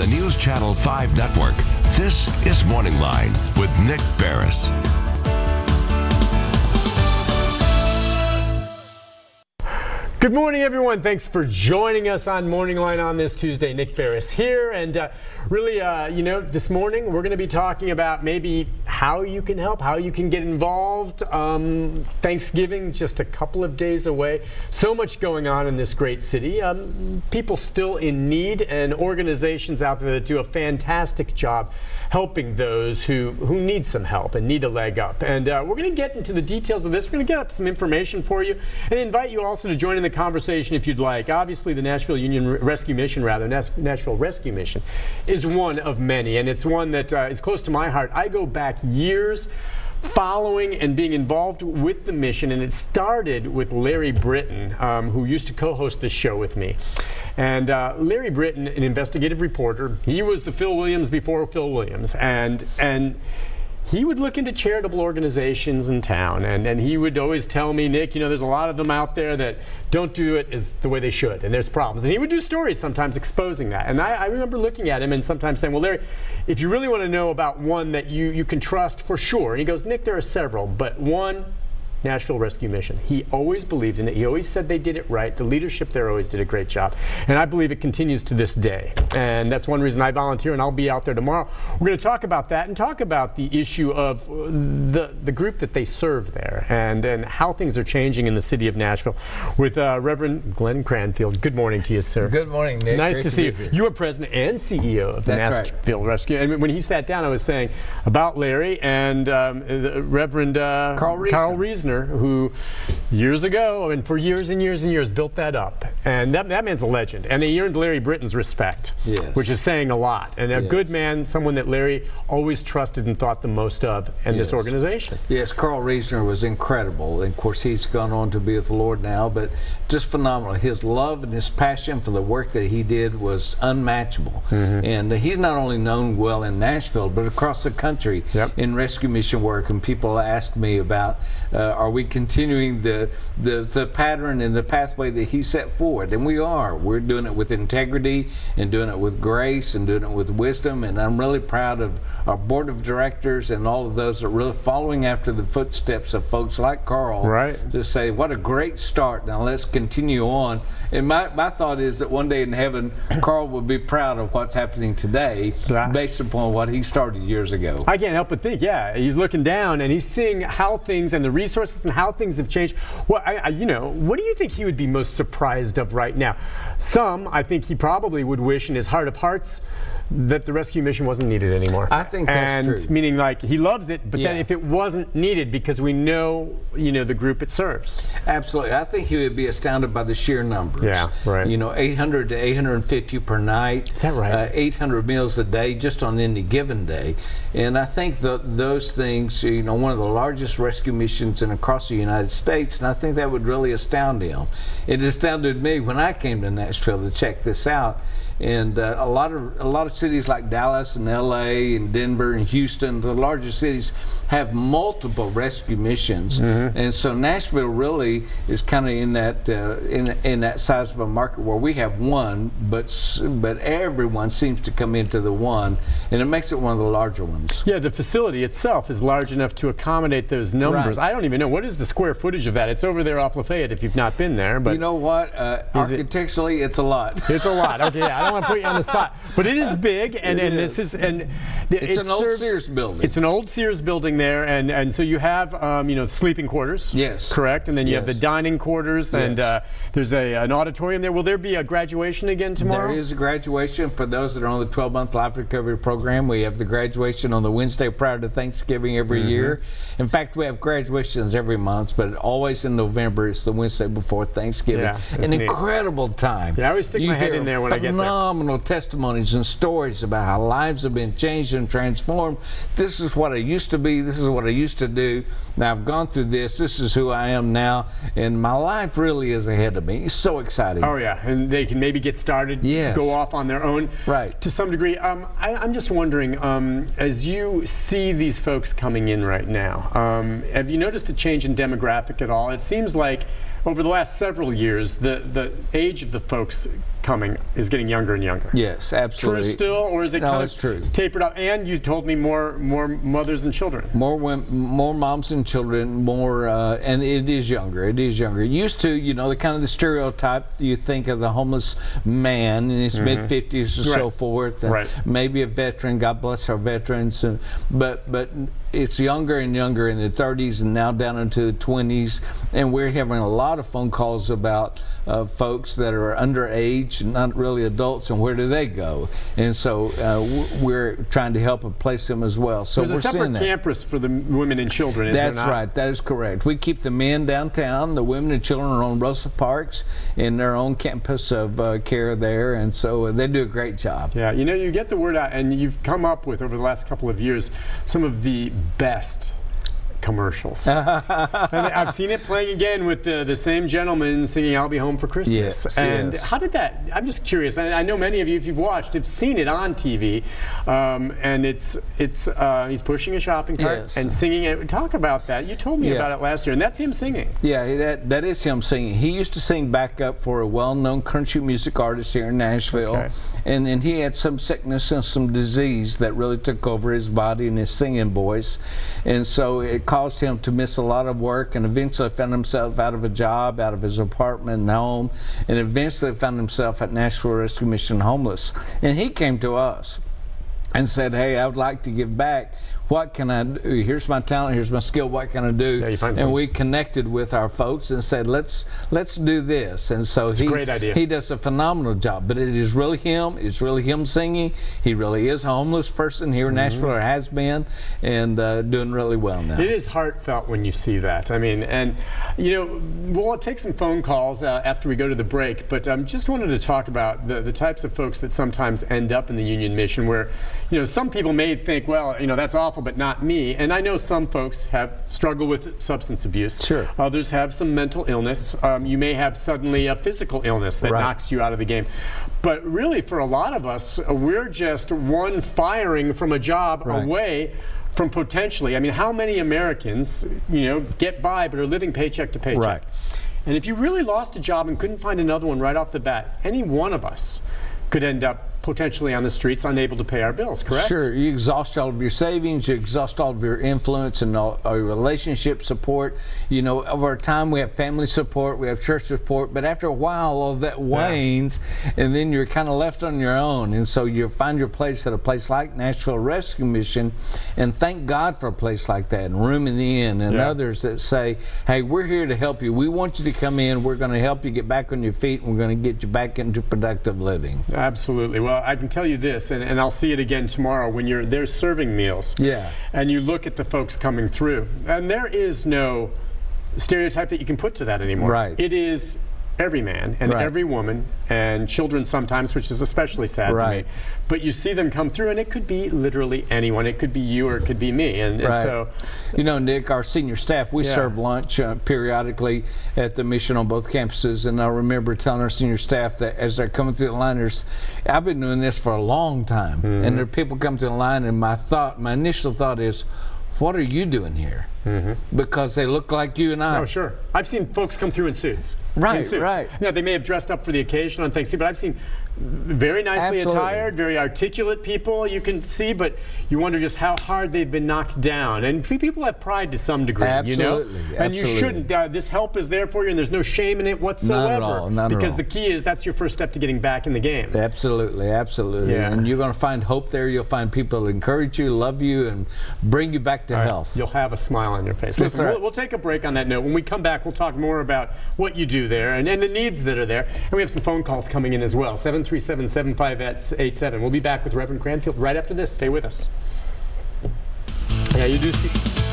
the News Channel 5 network, this is MorningLine with Nick Barris. Good morning, everyone. Thanks for joining us on MorningLine on this Tuesday. Nick Barris here, and really, this morning we're going to be talking about maybe how you can help, how you can get involved. Thanksgiving just a couple of days away. So much going on in this great city. People still in need, and organizations out there that do a fantastic job helping those who need some help and need a leg up. And we're going to get into the details of this. We're going to get up some information for you and invite you also to join in the conversation if you'd like. Obviously, the Nashville Rescue Mission is one of many, and it's one that is close to my heart. I go back years following and being involved with the mission, and it started with Larry Britton, who used to co-host this show with me. And Larry Britton, an investigative reporter, he was the Phil Williams before Phil Williams, and he would look into charitable organizations in town, and he would always tell me, Nick, there's a lot of them out there that don't do it the way they should, and there's problems. And he would do stories sometimes exposing that. And I remember looking at him and sometimes saying, well, Larry, if you really want to know about one that you can trust for sure. And he goes, Nick, there are several, but one, Nashville Rescue Mission. He always believed in it. He always said they did it right. The leadership there always did a great job. And I believe it continues to this day. And that's one reason I volunteer, and I'll be out there tomorrow. We're going to talk about that and talk about the issue of the group that they serve there and how things are changing in the city of Nashville with Reverend Glenn Cranfield. Good morning to you, sir. Good morning, Nick. Nice to see you. You are president and CEO of the Nashville Rescue. And when he sat down, I was saying about Larry and Reverend Carl Reesner, who years ago, and for years and years and years, built that up. And that man's a legend. And he earned Larry Britton's respect, which is saying a lot. And a good man, someone that Larry always trusted and thought the most of in this organization. Yes, Carl Reesner was incredible. And of course, he's gone on to be with the Lord now, but just phenomenal. His love and his passion for the work that he did was unmatchable. And he's not only known well in Nashville, but across the country in rescue mission work. And people ask me about, are we continuing the pattern and the pathway that he set forward? And we are. We're doing it with integrity and doing it with grace and doing it with wisdom. And I'm really proud of our board of directors and all of those that are really following after the footsteps of folks like Carl to say, what a great start. Now let's continue on. And my thought is that one day in heaven, Carl will be proud of what's happening today based upon what he started years ago. I can't help but think, he's looking down and he's seeing how things and the resources and how things have changed. Well, what do you think he would be most surprised of right now? I think he probably would wish in his heart of hearts that the rescue mission wasn't needed anymore. I think that's true. Meaning, like, he loves it, but then if it wasn't needed, because we know, the group it serves. Absolutely. I think he would be astounded by the sheer numbers. 800 to 850 per night. Is that right? 800 meals a day, just on any given day. And I think those things, one of the largest rescue missions across the United States, and I think that would really astound him. It astounded me when I came to Nashville to check this out. And a lot of cities like Dallas and LA and Denver and Houston, the largest cities, have multiple rescue missions. And so Nashville really is kind of in that size of a market where we have one, but everyone seems to come into the one, and it makes it one of the larger ones. Yeah, the facility itself is large enough to accommodate those numbers. I don't even know, what is the square footage of that? It's over there off Lafayette if you've not been there. But you know what? Architecturally, it's a lot. It's a lot. Okay, I don't want to put you on the spot, but it is big, and it's an old Sears building. It's an old Sears building there, and so you have sleeping quarters. Yes. Correct, and then you have the dining quarters, and there's an auditorium there. Will there be a graduation again tomorrow? There is a graduation for those that are on the 12-month life recovery program. We have the graduation on the Wednesday prior to Thanksgiving every year. In fact, we have graduations every month, but always in November. It's the Wednesday before Thanksgiving. An incredible time. I always stick my head in there when I get there. Phenomenal testimonies and stories about how lives have been changed and transformed. This is what I used to be. This is what I used to do. Now I've gone through this. This is who I am now, and my life really is ahead of me. It's so exciting. Oh yeah, and they can maybe get started, go off on their own, to some degree. I'm just wondering, as you see these folks coming in right now, have you noticed a change in demographic at all? It seems like over the last several years, the age of the folks coming is getting younger and younger. Yes, absolutely. True still, or is it kind it's true. of tapered off? And you told me more mothers and children. More women, more moms and children, more, and it is younger. It is younger. It used to, you know, the kind of the stereotype you think of the homeless man in his mid-50s or so forth, and maybe a veteran. God bless our veterans, but it's younger and younger in the 30s and now down into the 20s, and we're having a lot of phone calls about folks that are underage and not really adults, and where do they go? And so we're trying to help place them as well. So there's a separate campus for the women and children, is there not? That's right. That is correct. We keep the men downtown. The women and children are on Rosa Parks in their own campus of care there, and so they do a great job. Yeah, you know, you get the word out, and you've come up with, over the last couple of years, some of the best commercials. And I've seen it playing again with the same gentleman singing "I'll Be Home for Christmas." Yes, and how did that? I'm just curious. I know many of you, if you've watched, have seen it on TV, and it's he's pushing a shopping cart and singing it. Talk about that. You told me about it last year, and that's him singing. Yeah, that is him singing. He used to sing backup for a well-known country music artist here in Nashville, and then he had some sickness and some disease that really took over his body and his singing voice, and so it caused him to miss a lot of work, and eventually found himself out of a job, out of his apartment and home, and eventually found himself at Nashville Rescue Mission homeless. And he came to us and said, "Hey, I would like to give back. What can I do? Here's my talent, here's my skill, what can I do?" And we connected with our folks and said, let's do this. And so great idea. He does a phenomenal job, but it is really him. It's really him singing. He really is a homeless person here in Nashville, or has been, and doing really well now. It is heartfelt when you see that. I mean, and you know, we'll take some phone calls after we go to the break, but just wanted to talk about the types of folks that sometimes end up in the Union Mission, where, you know, some people may think, well, you know, that's awful, but not me. And I know some folks have struggled with substance abuse. Sure. Others have some mental illness. You may have suddenly a physical illness that knocks you out of the game. But really, for a lot of us, we're just one firing from a job away from potentially, I mean, how many Americans, you know, get by but are living paycheck to paycheck? And if you really lost a job and couldn't find another one right off the bat, any one of us could end up potentially on the streets, unable to pay our bills, correct? Sure. You exhaust all of your savings, you exhaust all of your influence and all your relationship support. You know, over time we have family support, we have church support, but after a while all of that wanes, and then you're kind of left on your own. And so you find your place at a place like Nashville Rescue Mission, and thank God for a place like that, and Room in the Inn, and others that say, hey, we're here to help you. We want you to come in. We're going to help you get back on your feet, and we're going to get you back into productive living. Absolutely. Well, I can tell you this, and I'll see it again tomorrow when you're there serving meals. And you look at the folks coming through, and there is no stereotype that you can put to that anymore. It is every man and every woman and children sometimes, which is especially sad to me. But you see them come through, and it could be literally anyone. It could be you, or it could be me. And so, you know, Nick, our senior staff, we serve lunch periodically at the mission on both campuses, and I remember telling our senior staff that as they're coming through the line, I've been doing this for a long time, and there are people come to the line, and my initial thought is, what are you doing here? Because they look like you and I. Oh, sure. I've seen folks come through in suits. Right. Now, they may have dressed up for the occasion on Thanksgiving, but I've seen very nicely attired, very articulate people you can see, but you wonder just how hard they've been knocked down. And people have pride to some degree, you know? And you shouldn't. This help is there for you, and there's no shame in it whatsoever. Not at all. Not at all. Because the key is that's your first step to getting back in the game. Absolutely. And you're going to find hope there. You'll find people who encourage you, love you, and bring you back to health. You'll have a smile on your face. Listen, we'll take a break on that note. When we come back, we'll talk more about what you do there and the needs that are there. And we have some phone calls coming in as well. 737-7587. We'll be back with Reverend Cranfield right after this. Stay with us. Yeah, you do see.